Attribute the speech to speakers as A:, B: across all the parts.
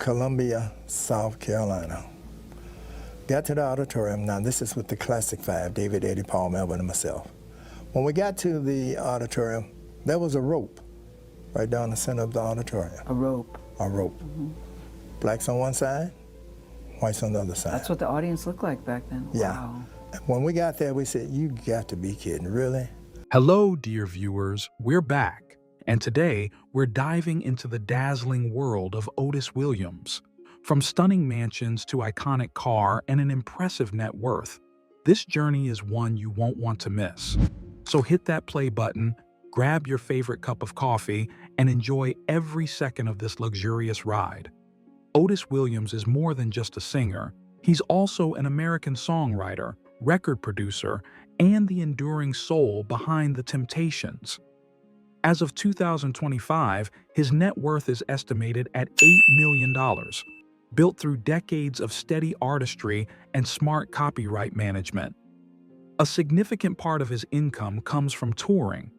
A: Columbia, South Carolina. Got to the auditorium. Now, this is with the Classic Five, David, Eddie, Paul, Melvin, and myself. When we got to the auditorium, there was a rope right down the center of the auditorium.
B: A rope.
A: A rope.
B: Mm-hmm.
A: Blacks on one side, whites on the other side.
B: That's what the audience looked like back then.
A: Yeah.
B: Wow.
A: When we got there, we said, you got to be kidding, really?
C: Hello, dear viewers. We're back. And today, we're diving into the dazzling world of Otis Williams. From stunning mansions to iconic car and an impressive net worth, this journey is one you won't want to miss. So hit that play button, grab your favorite cup of coffee, and enjoy every second of this luxurious ride. Otis Williams is more than just a singer. He's also an American songwriter, record producer, and the enduring soul behind the Temptations. As of 2025, his net worth is estimated at $8 million, built through decades of steady artistry and smart copyright management. A significant part of his income comes from touring.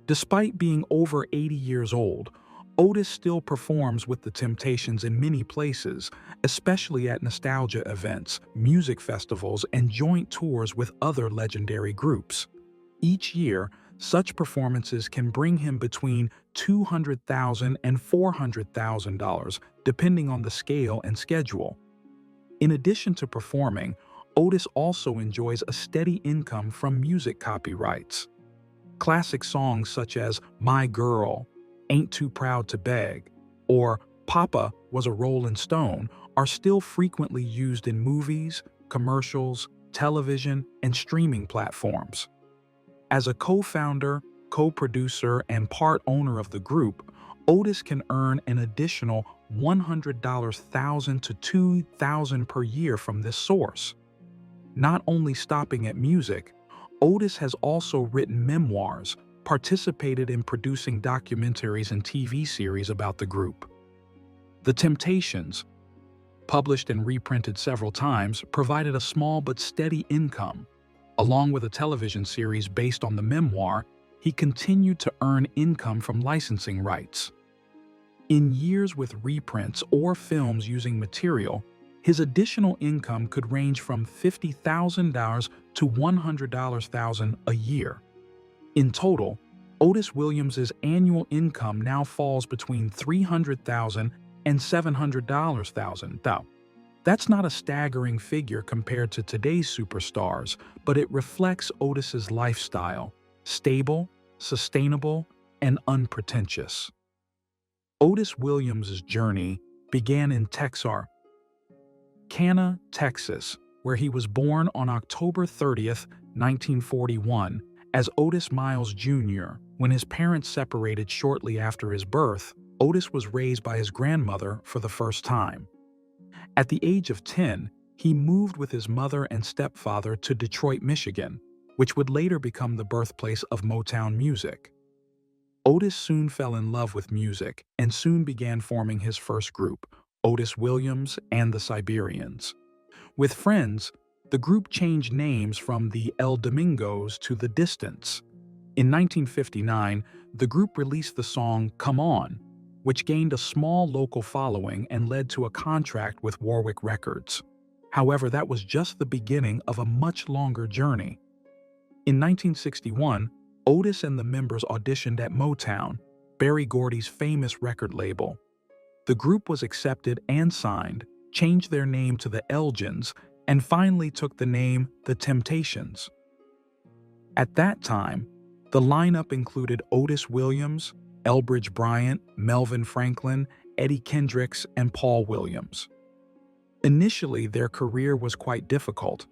C: Despite being over 80 years old, Otis still performs with the Temptations in many places, especially at nostalgia events, music festivals, and joint tours with other legendary groups. Each year, such performances can bring him between $200,000 and $400,000, depending on the scale and schedule. In addition to performing, Otis also enjoys a steady income from music copyrights. Classic songs such as My Girl, Ain't Too Proud to Beg, or Papa Was a Rollin' Stone are still frequently used in movies, commercials, television, and streaming platforms. As a co-founder, co-producer, and part owner of the group, Otis can earn an additional $100,000 to $2,000 per year from this source. Not only stopping at music, Otis has also written memoirs, participated in producing documentaries and TV series about the group. The Temptations, published and reprinted several times, provided a small but steady income. Along with a television series based on the memoir, he continued to earn income from licensing rights. In years with reprints or films using material, his additional income could range from $50,000 to $100,000 a year. In total, Otis Williams' annual income now falls between $300,000 and $700,000, though. That's not a staggering figure compared to today's superstars, but it reflects Otis's lifestyle: stable, sustainable, and unpretentious. Otis Williams' journey began in Texarkana, Texas, where he was born on October 30th, 1941, as Otis Miles Jr. When his parents separated shortly after his birth, Otis was raised by his grandmother for the first time. At the age of 10, he moved with his mother and stepfather to Detroit, Michigan, which would later become the birthplace of Motown music. Otis soon fell in love with music and soon began forming his first group, Otis Williams and the Siberians. With friends, the group changed names from the El Domingos to the Distants. In 1959, the group released the song Come On, which gained a small local following and led to a contract with Warwick Records. However, that was just the beginning of a much longer journey. In 1961, Otis and the members auditioned at Motown, Berry Gordy's famous record label. The group was accepted and signed, changed their name to the Elgins, and finally took the name The Temptations. At that time, the lineup included Otis Williams, Elbridge Bryant, Melvin Franklin, Eddie Kendricks, and Paul Williams. Initially, their career was quite difficult.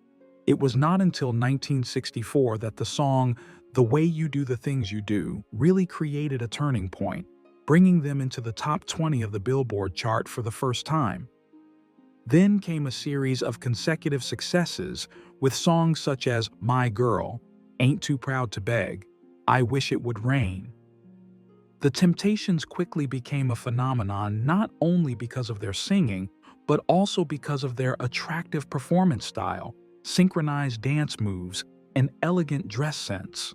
C: It was not until 1964 that the song The Way You Do the Things You Do really created a turning point, bringing them into the top 20 of the Billboard chart for the first time. Then came a series of consecutive successes with songs such as My Girl, Ain't Too Proud to Beg, I Wish It Would Rain. The Temptations quickly became a phenomenon not only because of their singing, but also because of their attractive performance style, synchronized dance moves, and elegant dress sense.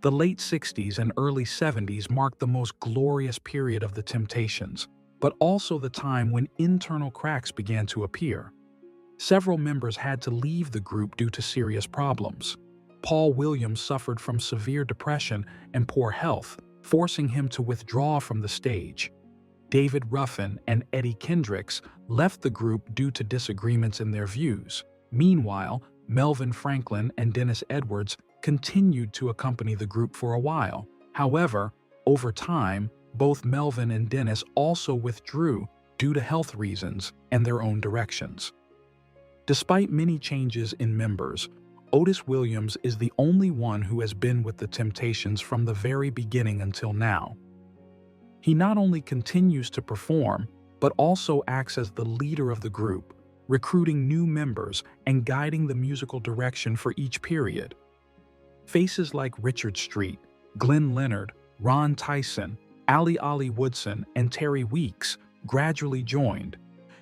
C: The late 60s and early 70s marked the most glorious period of the Temptations, but also the time when internal cracks began to appear. Several members had to leave the group due to serious problems. Paul Williams suffered from severe depression and poor health, forcing him to withdraw from the stage. David Ruffin and Eddie Kendricks left the group due to disagreements in their views. Meanwhile, Melvin Franklin and Dennis Edwards continued to accompany the group for a while. However, over time, both Melvin and Dennis also withdrew due to health reasons and their own directions. Despite many changes in members, Otis Williams is the only one who has been with the Temptations from the very beginning until now. He not only continues to perform, but also acts as the leader of the group, recruiting new members and guiding the musical direction for each period. Faces like Richard Street, Glenn Leonard, Ron Tyson, Ali Woodson, and Terry Weeks gradually joined,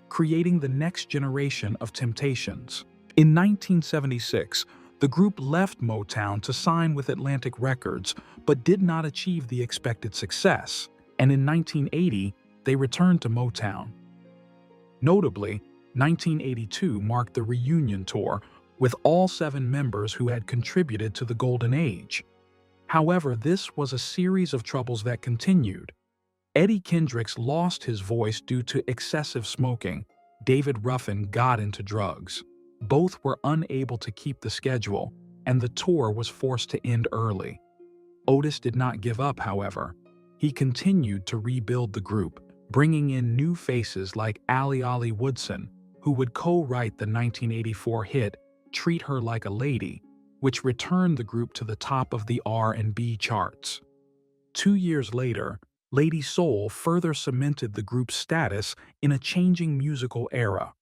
C: creating the next generation of Temptations. In 1976, the group left Motown to sign with Atlantic Records, but did not achieve the expected success, and in 1980, they returned to Motown. Notably, 1982 marked the reunion tour with all 7 members who had contributed to the Golden Age. However, this was a series of troubles that continued. Eddie Kendricks lost his voice due to excessive smoking. David Ruffin got into drugs. Both were unable to keep the schedule, and the tour was forced to end early. Otis did not give up, however. He continued to rebuild the group, bringing in new faces like Ali Woodson, who would co-write the 1984 hit Treat Her Like a Lady, which returned the group to the top of the R&B charts. 2 years later, Lady Soul further cemented the group's status in a changing musical era.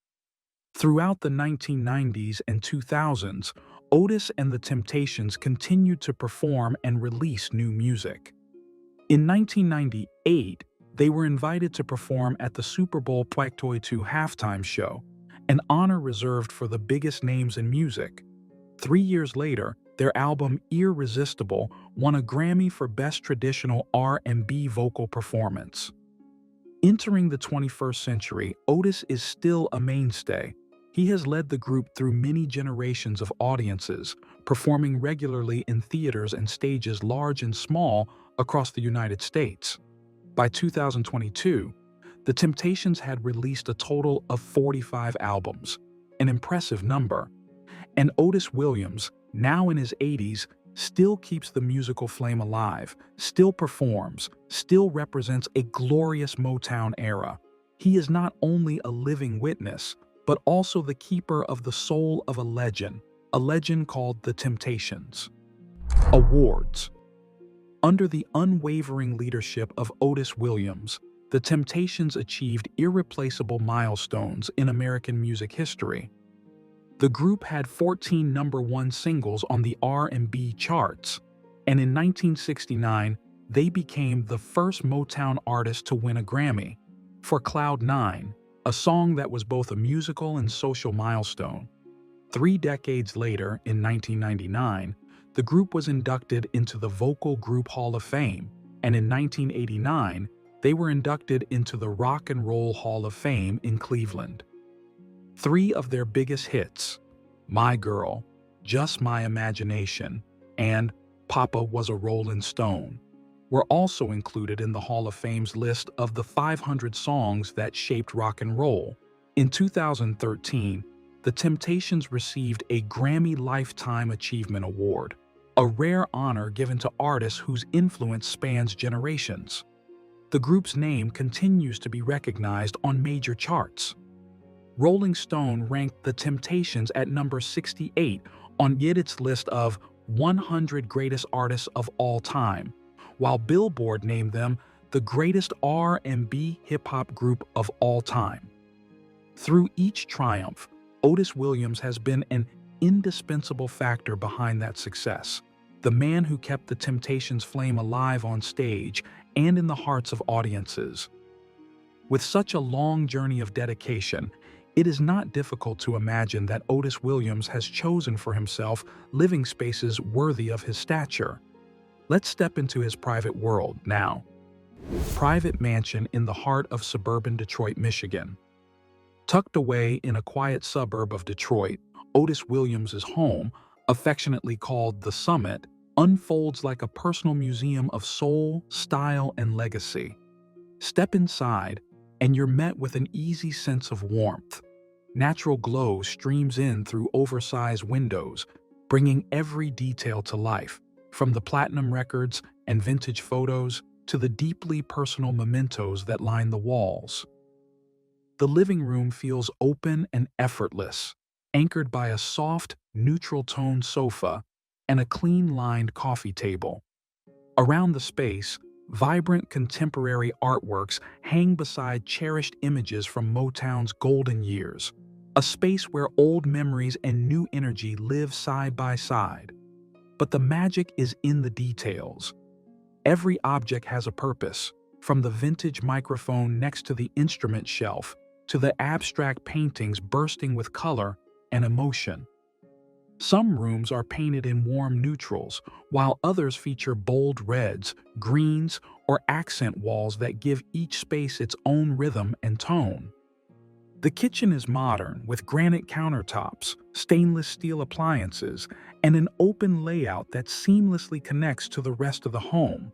C: Throughout the 1990s and 2000s, Otis and the Temptations continued to perform and release new music. In 1998, they were invited to perform at the Super Bowl II halftime show, an honor reserved for the biggest names in music. 3 years later, their album Irresistible won a Grammy for Best Traditional R&B Vocal Performance. Entering the 21st century, Otis is still a mainstay. He has led the group through many generations of audiences, performing regularly in theaters and stages large and small across the United States. By 2022, the Temptations had released a total of 45 albums, an impressive number, and Otis Williams, now in his 80s, still keeps the musical flame alive, still performs, still represents a glorious Motown era. He is not only a living witness, but also the keeper of the soul of a legend called the Temptations. Awards. Under the unwavering leadership of Otis Williams, the Temptations achieved irreplaceable milestones in American music history. The group had 14 #1 singles on the R&B charts, and in 1969, they became the first Motown artist to win a Grammy for Cloud 9, a song that was both a musical and social milestone. 3 decades later, in 1999, the group was inducted into the Vocal Group Hall of Fame, and in 1989, they were inducted into the Rock and Roll Hall of Fame in Cleveland. 3 of their biggest hits, My Girl, Just My Imagination, and Papa Was a Rollin' Stone, were also included in the Hall of Fame's list of the 500 songs that shaped rock and roll. In 2013, the Temptations received a Grammy Lifetime Achievement Award, a rare honor given to artists whose influence spans generations. The group's name continues to be recognized on major charts. Rolling Stone ranked the Temptations at number 68 on its list of 100 greatest artists of all time, while Billboard named them the greatest R&B hip-hop group of all time. Through each triumph, Otis Williams has been an indispensable factor behind that success, the man who kept the Temptations' flame alive on stage and in the hearts of audiences. With such a long journey of dedication, it is not difficult to imagine that Otis Williams has chosen for himself living spaces worthy of his stature. Let's step into his private world now. Private mansion in the heart of suburban Detroit, Michigan. Tucked away in a quiet suburb of Detroit, Otis Williams' home, affectionately called The Summit, unfolds like a personal museum of soul, style, and legacy. Step inside, and you're met with an easy sense of warmth. Natural glow streams in through oversized windows, bringing every detail to life, from the platinum records and vintage photos to the deeply personal mementos that line the walls. The living room feels open and effortless, anchored by a soft, neutral-toned sofa and a clean-lined coffee table. Around the space, vibrant contemporary artworks hang beside cherished images from Motown's golden years, a space where old memories and new energy live side by side. But the magic is in the details. Every object has a purpose, from the vintage microphone next to the instrument shelf to the abstract paintings bursting with color and emotion. Some rooms are painted in warm neutrals, while others feature bold reds, greens, or accent walls that give each space its own rhythm and tone. The kitchen is modern, with granite countertops, stainless steel appliances, and an open layout that seamlessly connects to the rest of the home.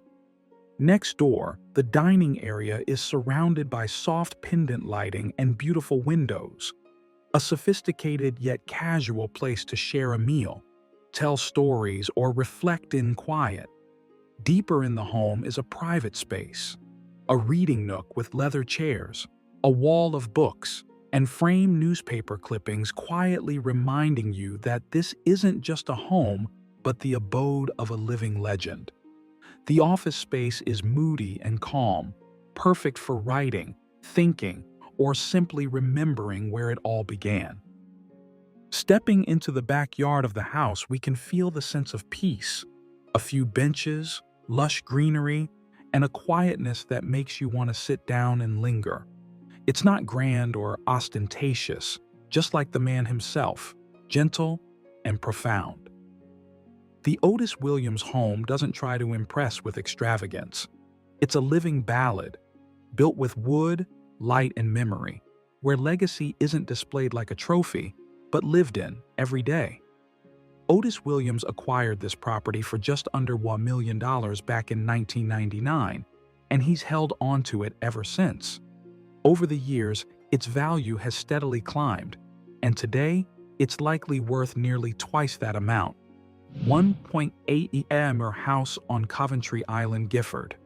C: Next door, the dining area is surrounded by soft pendant lighting and beautiful windows, a sophisticated yet casual place to share a meal, tell stories, or reflect in quiet. Deeper in the home is a private space, a reading nook with leather chairs, a wall of books, and framed newspaper clippings quietly reminding you that this isn't just a home, but the abode of a living legend. The office space is moody and calm, perfect for writing, thinking, or simply remembering where it all began. Stepping into the backyard of the house, we can feel the sense of peace, a few benches, lush greenery, and a quietness that makes you want to sit down and linger. It's not grand or ostentatious, just like the man himself, gentle and profound. The Otis Williams home doesn't try to impress with extravagance. It's a living ballad, built with wood, light, and memory, where legacy isn't displayed like a trophy, but lived in every day. Otis Williams acquired this property for just under $1 million back in 1999, and he's held onto it ever since. Over the years, its value has steadily climbed, and today, it's likely worth nearly twice that amount. 1.8 acre house on Coventry Island, Gifford.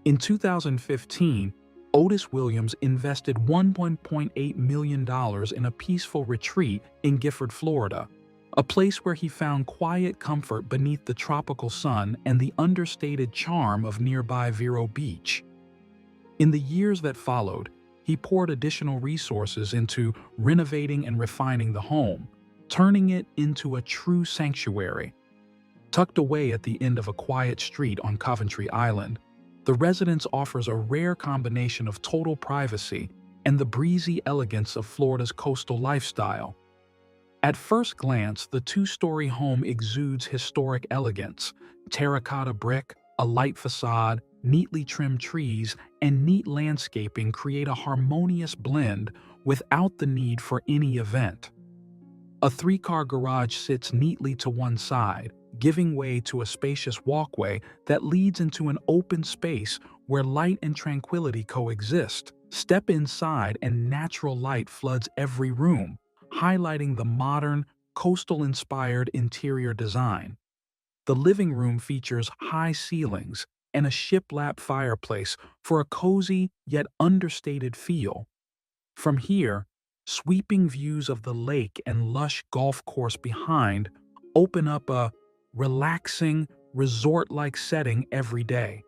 C: In 2015, Otis Williams invested $1.8 million in a peaceful retreat in Gifford, Florida, a place where he found quiet comfort beneath the tropical sun and the understated charm of nearby Vero Beach. In the years that followed, he poured additional resources into renovating and refining the home, turning it into a true sanctuary. Tucked away at the end of a quiet street on Coventry Island, the residence offers a rare combination of total privacy and the breezy elegance of Florida's coastal lifestyle. At first glance, the two-story home exudes historic elegance: terracotta brick, a light facade, neatly trimmed trees, and neat landscaping create a harmonious blend without the need for any event. A three-car garage sits neatly to one side, giving way to a spacious walkway that leads into an open space where light and tranquility coexist. Step inside and natural light floods every room, highlighting the modern, coastal-inspired interior design. The living room features high ceilings and a shiplap fireplace for a cozy yet understated feel. From here, sweeping views of the lake and lush golf course behind open up a relaxing, resort-like setting every day.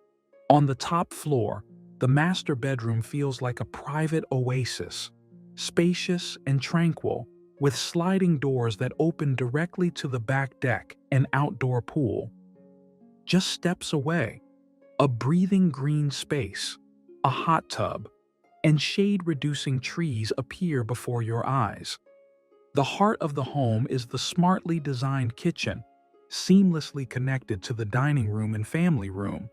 C: On the top floor, the master bedroom feels like a private oasis, spacious and tranquil, with sliding doors that open directly to the back deck and outdoor pool. Just steps away, a breathing green space, a hot tub, and shade-reducing trees appear before your eyes. The heart of the home is the smartly designed kitchen, seamlessly connected to the dining room and family room.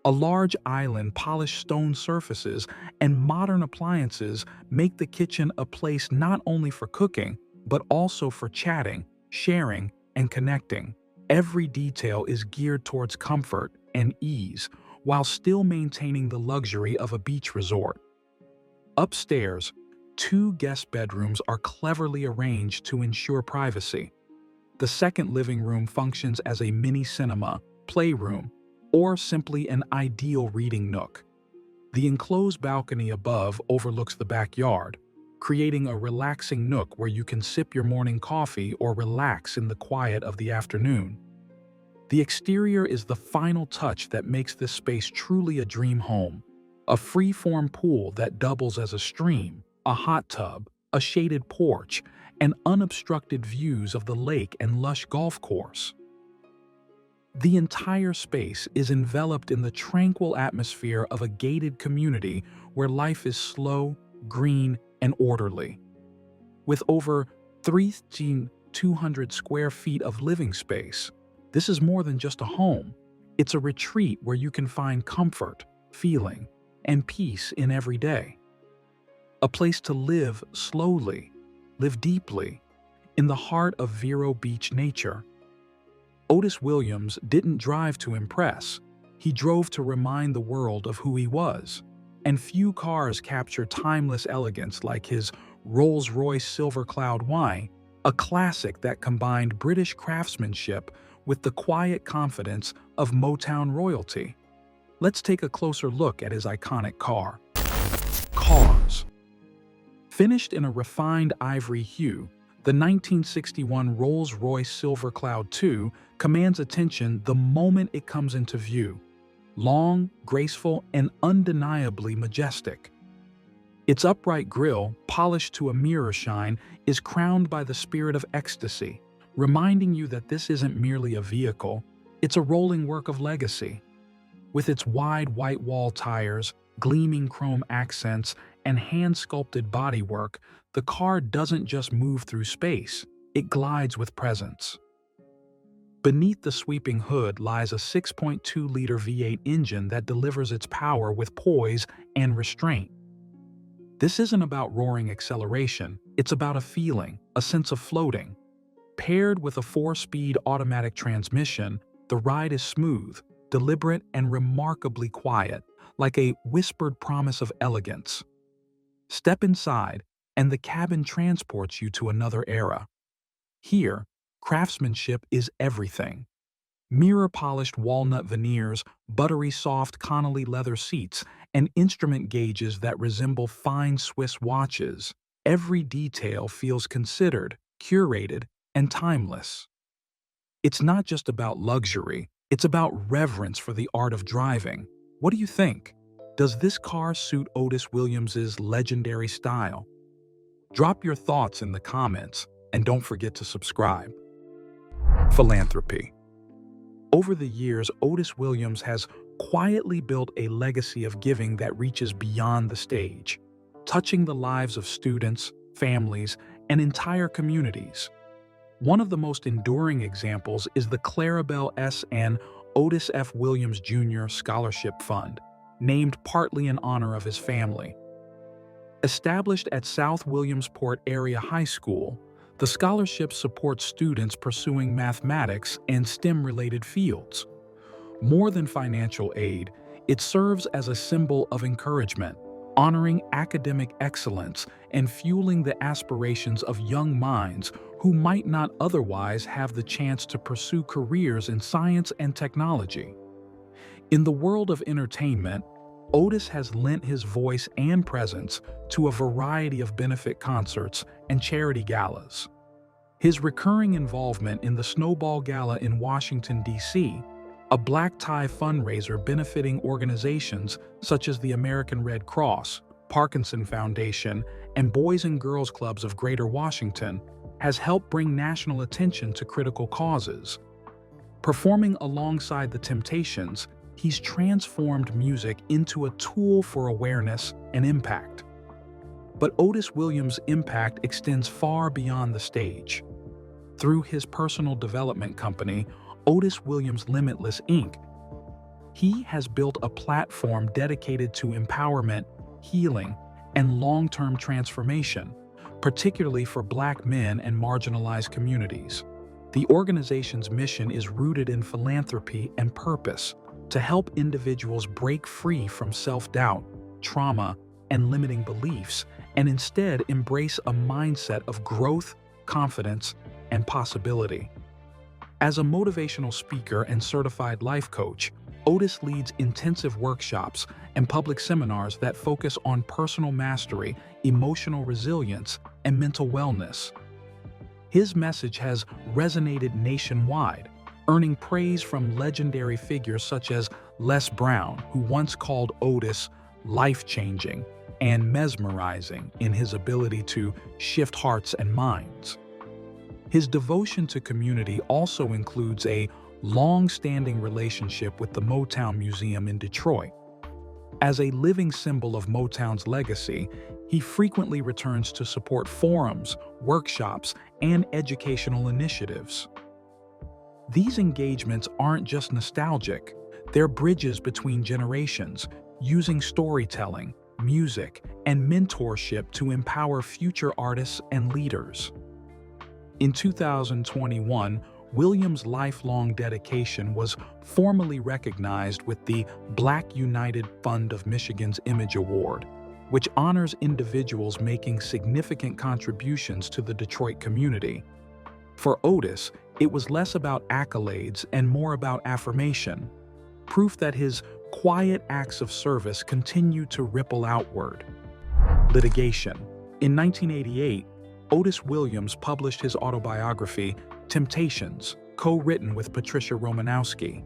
C: A large island, polished stone surfaces, and modern appliances make the kitchen a place not only for cooking, but also for chatting, sharing, and connecting. Every detail is geared towards comfort and ease, while still maintaining the luxury of a beach resort. Upstairs, 2 guest bedrooms are cleverly arranged to ensure privacy. The second living room functions as a mini cinema, playroom, or simply an ideal reading nook. The enclosed balcony above overlooks the backyard, creating a relaxing nook where you can sip your morning coffee or relax in the quiet of the afternoon. The exterior is the final touch that makes this space truly a dream home. A free-form pool that doubles as a stream, a hot tub, a shaded porch, and unobstructed views of the lake and lush golf course. The entire space is enveloped in the tranquil atmosphere of a gated community where life is slow, green, and orderly. With over 3,200 square feet of living space, this is more than just a home. It's a retreat where you can find comfort, feeling, and peace in every day. A place to live slowly, live deeply, in the heart of Vero Beach nature. Otis Williams didn't drive to impress. He drove to remind the world of who he was. And few cars capture timeless elegance like his Rolls-Royce Silver Cloud Y, a classic that combined British craftsmanship with the quiet confidence of Motown royalty. Let's take a closer look at his iconic car. Cars. Finished in a refined ivory hue, the 1961 Rolls-Royce Silver Cloud II commands attention the moment it comes into view. Long, graceful, and undeniably majestic. Its upright grille, polished to a mirror shine, is crowned by the spirit of ecstasy, reminding you that this isn't merely a vehicle, it's a rolling work of legacy. With its wide white wall tires, gleaming chrome accents, and hand-sculpted bodywork, the car doesn't just move through space, it glides with presence. Beneath the sweeping hood lies a 6.2-liter V8 engine that delivers its power with poise and restraint. This isn't about roaring acceleration, it's about a feeling, a sense of floating. Paired with a 4-speed automatic transmission, the ride is smooth, deliberate, and remarkably quiet, like a whispered promise of elegance. Step inside, and the cabin transports you to another era. Here, craftsmanship is everything. Mirror-polished walnut veneers, buttery soft Connolly leather seats, and instrument gauges that resemble fine Swiss watches. Every detail feels considered, curated, and timeless. It's not just about luxury, it's about reverence for the art of driving. What do you think? Does this car suit Otis Williams's legendary style? Drop your thoughts in the comments, and don't forget to subscribe. Philanthropy. Over the years, Otis Williams has quietly built a legacy of giving that reaches beyond the stage, touching the lives of students, families, and entire communities. One of the most enduring examples is the Clarabelle S. and Otis F. Williams Jr. Scholarship Fund, named partly in honor of his family. Established at South Williamsport Area High School, the scholarship supports students pursuing mathematics and STEM-related fields. More than financial aid, it serves as a symbol of encouragement, honoring academic excellence and fueling the aspirations of young minds who might not otherwise have the chance to pursue careers in science and technology. In the world of entertainment, Otis has lent his voice and presence to a variety of benefit concerts and charity galas. His recurring involvement in the Snowball Gala in Washington, D.C., a black tie fundraiser benefiting organizations such as the American Red Cross, Parkinson Foundation, and Boys and Girls Clubs of Greater Washington, has helped bring national attention to critical causes. Performing alongside the Temptations, he's transformed music into a tool for awareness and impact. But Otis Williams' impact extends far beyond the stage. Through his personal development company, Otis Williams Limitless, Inc., he has built a platform dedicated to empowerment, healing, and long-term transformation, particularly for Black men and marginalized communities. The organization's mission is rooted in philanthropy and purpose to help individuals break free from self-doubt, trauma, and limiting beliefs, and instead embrace a mindset of growth, confidence, and possibility. As a motivational speaker and certified life coach, Otis leads intensive workshops and public seminars that focus on personal mastery, emotional resilience, and mental wellness. His message has resonated nationwide, earning praise from legendary figures such as Les Brown, who once called Otis life-changing and mesmerizing in his ability to shift hearts and minds. His devotion to community also includes a long-standing relationship with the Motown Museum in Detroit. As a living symbol of Motown's legacy, he frequently returns to support forums, workshops, and educational initiatives. These engagements aren't just nostalgic, they're bridges between generations, using storytelling, music, and mentorship to empower future artists and leaders. In 2021, Williams' lifelong dedication was formally recognized with the Black United Fund of Michigan's Image Award, which honors individuals making significant contributions to the Detroit community. For Otis, it was less about accolades and more about affirmation, proof that his quiet acts of service continue to ripple outward. Litigation. In 1988, Otis Williams published his autobiography, Temptations, co-written with Patricia Romanowski.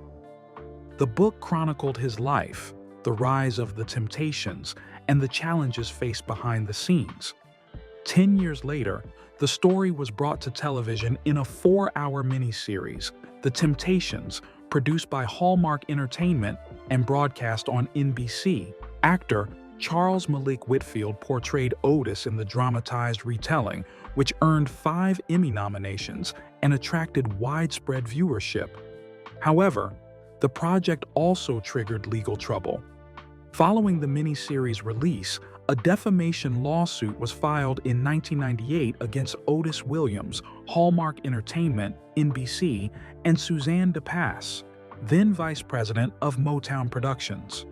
C: The book chronicled his life, the rise of the Temptations, and the challenges faced behind the scenes. 10 years later, the story was brought to television in a 4-hour miniseries, The Temptations, produced by Hallmark Entertainment and broadcast on NBC. Actor Charles Malik Whitfield portrayed Otis in the dramatized retelling, which earned 5 Emmy nominations and attracted widespread viewership. However, the project also triggered legal trouble. Following the miniseries' release, a defamation lawsuit was filed in 1998 against Otis Williams, Hallmark Entertainment, NBC, and Suzanne DePass, then vice president of Motown Productions.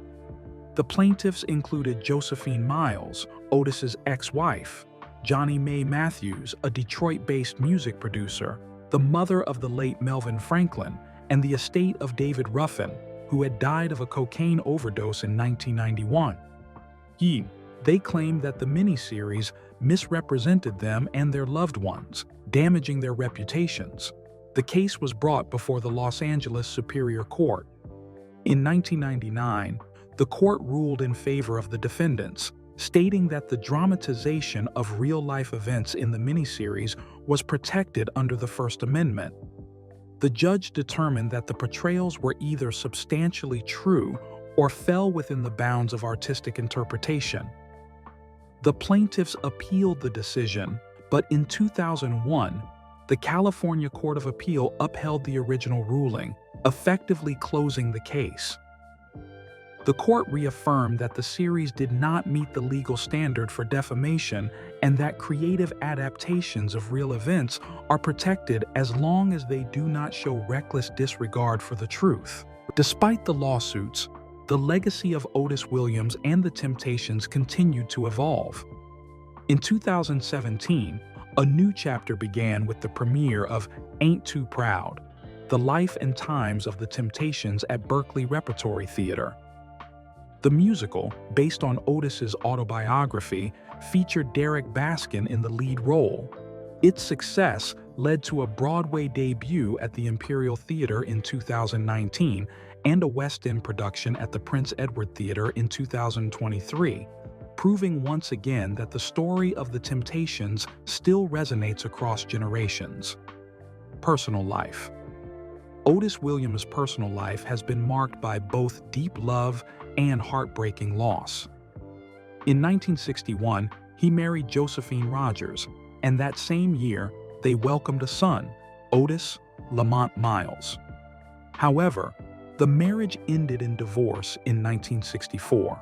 C: The plaintiffs included Josephine Miles, Otis's ex-wife, Johnny Mae Matthews, a Detroit-based music producer, the mother of the late Melvin Franklin, and the estate of David Ruffin, who had died of a cocaine overdose in 1991. They claimed that the miniseries misrepresented them and their loved ones, damaging their reputations. The case was brought before the Los Angeles Superior Court. In 1999, the court ruled in favor of the defendants, stating that the dramatization of real-life events in the miniseries was protected under the First Amendment. The judge determined that the portrayals were either substantially true or fell within the bounds of artistic interpretation. The plaintiffs appealed the decision, but in 2001, the California Court of Appeal upheld the original ruling, effectively closing the case. The court reaffirmed that the series did not meet the legal standard for defamation and that creative adaptations of real events are protected as long as they do not show reckless disregard for the truth. Despite the lawsuits, the legacy of Otis Williams and the Temptations continued to evolve. In 2017, a new chapter began with the premiere of Ain't Too Proud, The Life and Times of the Temptations at Berkeley Repertory Theater. The musical, based on Otis's autobiography, featured Derek Baskin in the lead role. Its success led to a Broadway debut at the Imperial Theater in 2019 and a West End production at the Prince Edward Theater in 2023, proving once again that the story of the Temptations still resonates across generations. Personal life. Otis Williams' personal life has been marked by both deep love and heartbreaking loss. In 1961, he married Josephine Rogers, and that same year, they welcomed a son, Otis Lamont Miles. However, The marriage ended in divorce in 1964.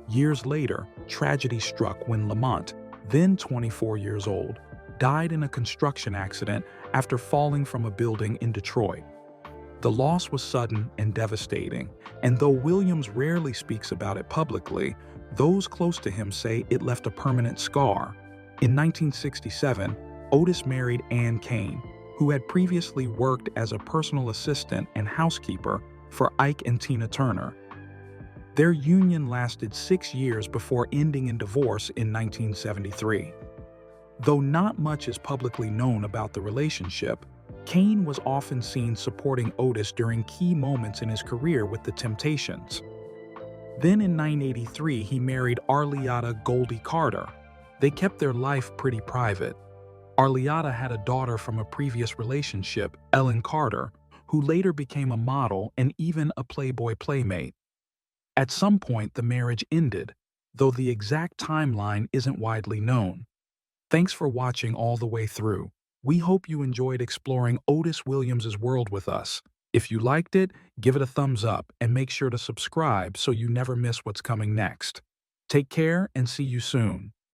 C: Years later, tragedy struck when Lamont, then 24 years old, died in a construction accident after falling from a building in Detroit. The loss was sudden and devastating, and though Williams rarely speaks about it publicly, those close to him say it left a permanent scar. In 1967, Otis married Ann Kane, who had previously worked as a personal assistant and housekeeper for Ike and Tina Turner. Their union lasted 6 years before ending in divorce in 1973. Though not much is publicly known about the relationship, Kane was often seen supporting Otis during key moments in his career with the Temptations. Then in 1983, he married Arleata Goldie Carter. They kept their life pretty private. Arleata had a daughter from a previous relationship, Ellen Carter, who later became a model and even a Playboy playmate. At some point, the marriage ended, though the exact timeline isn't widely known. Thanks for watching all the way through. We hope you enjoyed exploring Otis Williams's world with us. If you liked it, give it a thumbs up and make sure to subscribe so you never miss what's coming next. Take care and see you soon.